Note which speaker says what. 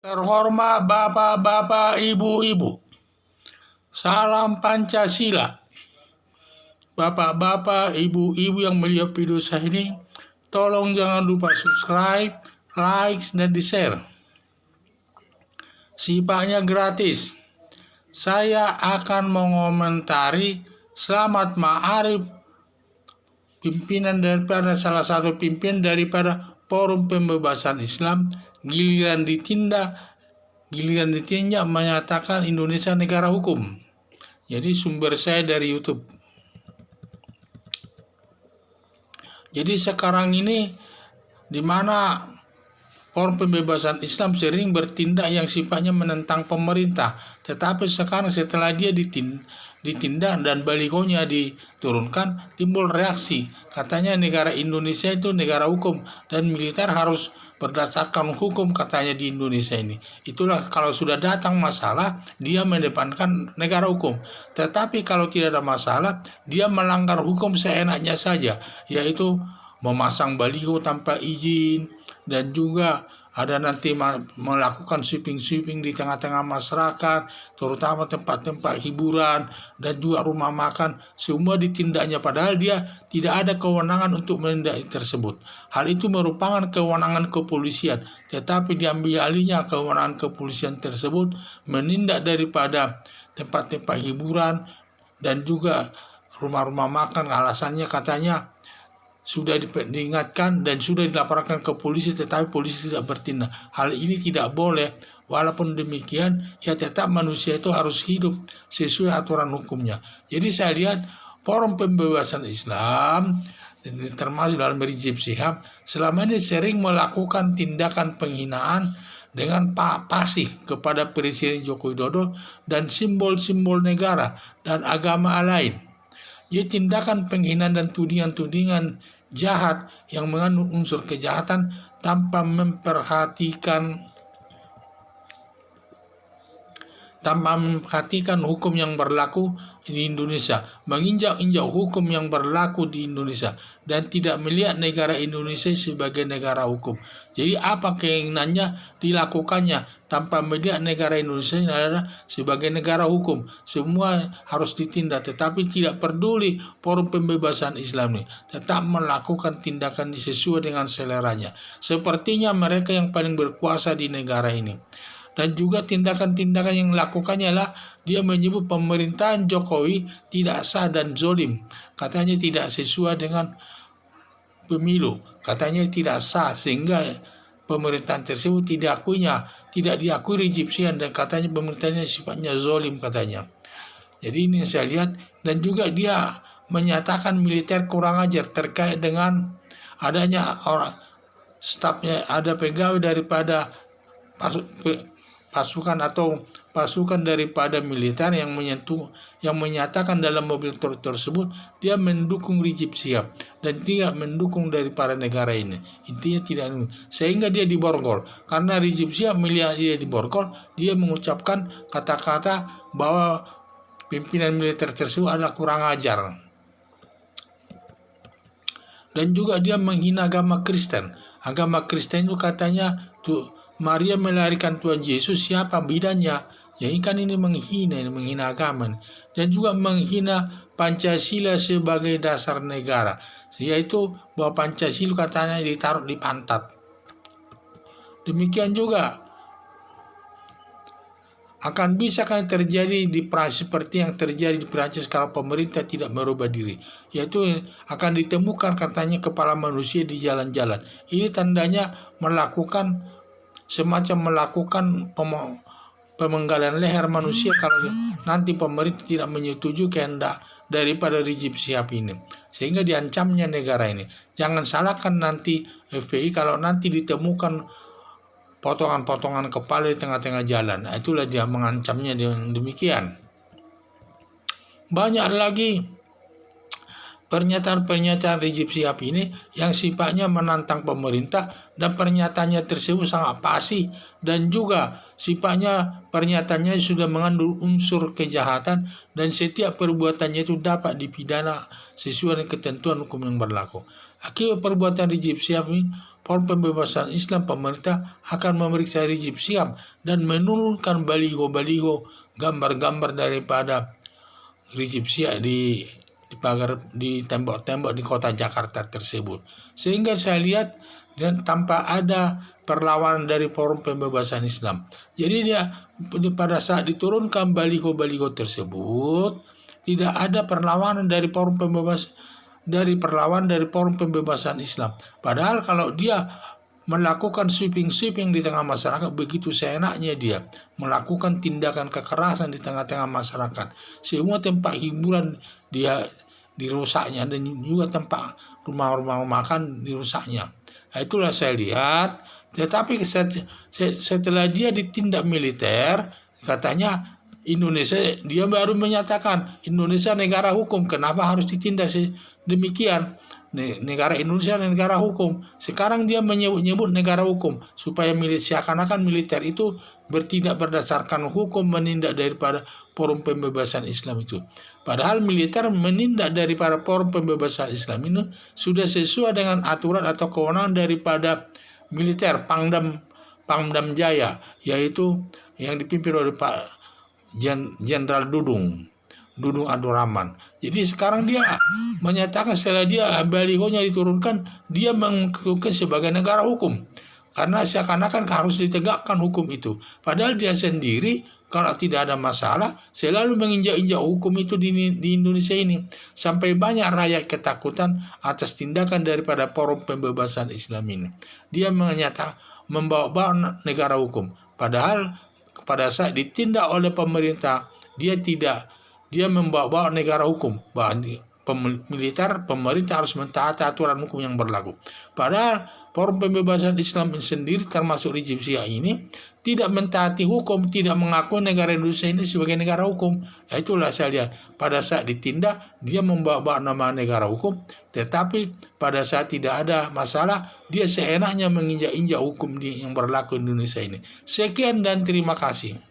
Speaker 1: Terhormat bapak-bapak, ibu-ibu, salam Pancasila. Bapak-bapak, ibu-ibu yang melihat video saya ini, tolong jangan lupa subscribe, like, dan di-share. Sifatnya gratis. Saya akan mengomentari Selamat Ma'arif, pimpinan daripada salah satu pimpinan daripada Forum Pembebasan Islam, giliran ditindak menyatakan Indonesia negara hukum. Jadi sumber saya dari YouTube. Jadi sekarang ini di mana Forum Pembebasan Islam sering bertindak yang sifatnya menentang pemerintah, tetapi sekarang setelah dia ditindak dan balihonya diturunkan, timbul reaksi. Katanya negara Indonesia itu negara hukum dan militer harus berdasarkan hukum, katanya di Indonesia ini. Itulah kalau sudah datang masalah, dia mendepankan negara hukum. Tetapi kalau tidak ada masalah, dia melanggar hukum seenaknya saja, yaitu memasang baliho tanpa izin, dan juga ada nanti melakukan sweeping di tengah-tengah masyarakat, terutama tempat-tempat hiburan dan juga rumah makan, semua ditindaknya padahal dia tidak ada kewenangan untuk menindak tersebut. Hal itu merupakan kewenangan kepolisian, tetapi diambil alihnya kewenangan kepolisian tersebut menindak daripada tempat-tempat hiburan dan juga rumah-rumah makan. Alasannya katanya sudah diingatkan dan sudah dilaporkan ke polisi, tetapi polisi tidak bertindak. Hal ini tidak boleh. Walaupun demikian, ya tetap manusia itu harus hidup sesuai aturan hukumnya. Jadi saya lihat Forum Pembebasan Islam, termasuk dalam Rizik Syihab, selama ini sering melakukan tindakan penghinaan dengan pasif kepada Presiden Joko Widodo dan simbol-simbol negara dan agama lain. Jadi tindakan penghinaan dan tudingan-tudingan jahat yang mengandung unsur kejahatan tanpa memperhatikan hukum yang berlaku di Indonesia, menginjak-injak hukum yang berlaku di Indonesia, dan tidak melihat negara Indonesia sebagai negara hukum. Jadi apa keinginannya dilakukannya tanpa melihat negara Indonesia adalah sebagai negara hukum. Semua harus ditindak, tetapi tidak peduli Forum Pembebasan Islam ini tetap melakukan tindakan sesuai dengan seleranya. Sepertinya mereka yang paling berkuasa di negara ini. Dan juga tindakan-tindakan yang dilakukannya adalah dia menyebut pemerintahan Jokowi tidak sah dan zolim. Katanya tidak sesuai dengan pemilu. Katanya tidak sah sehingga pemerintahan tersebut tidak diakui Rizik Syihab, dan katanya pemerintahnya sifatnya zolim katanya. Jadi ini saya lihat, dan juga dia menyatakan militer kurang ajar terkait dengan adanya orang stafnya, ada pegawai daripada pasukan daripada militer yang menyatakan dalam mobil tersebut dia mendukung Rizik Syihab dan tidak mendukung daripada negara ini. Intinya tidak, sehingga dia diborgol. Karena Rizik Syihab melihat dia diborgol, dia mengucapkan kata-kata bahwa pimpinan militer tersebut adalah kurang ajar. Dan juga dia menghina agama Kristen. Agama Kristen itu katanya Maria melahirkan Tuhan Yesus, siapa bidannya? Ya kan ini menghina agama. Dan juga menghina Pancasila sebagai dasar negara, yaitu bahwa Pancasila katanya ditaruh di pantat. Demikian juga akan bisa terjadi di Prancis seperti yang terjadi di Prancis kalau pemerintah tidak merubah diri, yaitu akan ditemukan katanya kepala manusia di jalan-jalan. Ini tandanya melakukan pemenggalan leher manusia kalau nanti pemerintah tidak menyetujui kehendak daripada Rizik Syihab ini, sehingga diancamnya negara ini. Jangan salahkan nanti FPI kalau nanti ditemukan potongan-potongan kepala di tengah-tengah jalan. Itulah dia mengancamnya dengan demikian. Banyak lagi pernyataan Rizik Syihab ini yang sifatnya menantang pemerintah, dan pernyataannya tersebut sangat pasif, dan juga sifatnya pernyataannya sudah mengandung unsur kejahatan, dan setiap perbuatannya itu dapat dipidana sesuai dengan ketentuan hukum yang berlaku. Akibat perbuatan Rizik Syihab ini, Forum Pembebasan Islam, pemerintah akan memeriksa Rizik Syihab dan menurunkan baliho-baliho gambar-gambar daripada Rizik Syihab di pagar, di tembok-tembok di kota Jakarta tersebut. Sehingga saya lihat dan tanpa ada perlawanan dari Forum Pembebasan Islam. Jadi pada saat diturunkan baliho-baliho tersebut, tidak ada perlawanan dari Forum Pembebasan Islam. Padahal kalau dia melakukan sweeping di tengah masyarakat, begitu seenaknya dia melakukan tindakan kekerasan di tengah-tengah masyarakat. Semua tempat hiburan dia dirusaknya, dan juga tempat rumah-rumah makan dirusaknya. Nah, itulah saya lihat. Tetapi setelah dia ditindak militer, katanya Indonesia, dia baru menyatakan Indonesia negara hukum. Kenapa harus ditindak demikian? Negara Indonesia negara hukum. Sekarang dia menyebut negara hukum supaya seakan-akan militer itu bertindak berdasarkan hukum, menindak daripada Forum Pembebasan Islam itu. Padahal militer menindak daripada Forum Pembebasan Islam ini sudah sesuai dengan aturan atau kewenangan daripada militer Pangdam Jaya, yaitu yang dipimpin oleh Pak Jenderal Dudung Abdurrahman. Jadi sekarang dia menyatakan setelah dia balihonya diturunkan, dia mengakukan sebagai negara hukum. Karena seakan-akan harus ditegakkan hukum itu. Padahal dia sendiri kalau tidak ada masalah selalu menginjak-injak hukum itu di Indonesia ini. Sampai banyak rakyat ketakutan atas tindakan daripada Forum Pembebasan Islam ini. Dia menyatakan membawa-bawa negara hukum. Padahal pada saat ditindak oleh pemerintah, dia membawa-bawa negara hukum. Militer, pemerintah harus mentaati aturan hukum yang berlaku. Padahal Forum Pembebasan Islam sendiri termasuk Rizik Syihab ini tidak mentaati hukum, tidak mengakui negara Indonesia ini sebagai negara hukum. Ya, itulah saya lihat pada saat ditindak dia membawa nama negara hukum, tetapi pada saat tidak ada masalah dia seenaknya menginjak-injak hukum yang berlaku di Indonesia ini. Sekian dan terima kasih.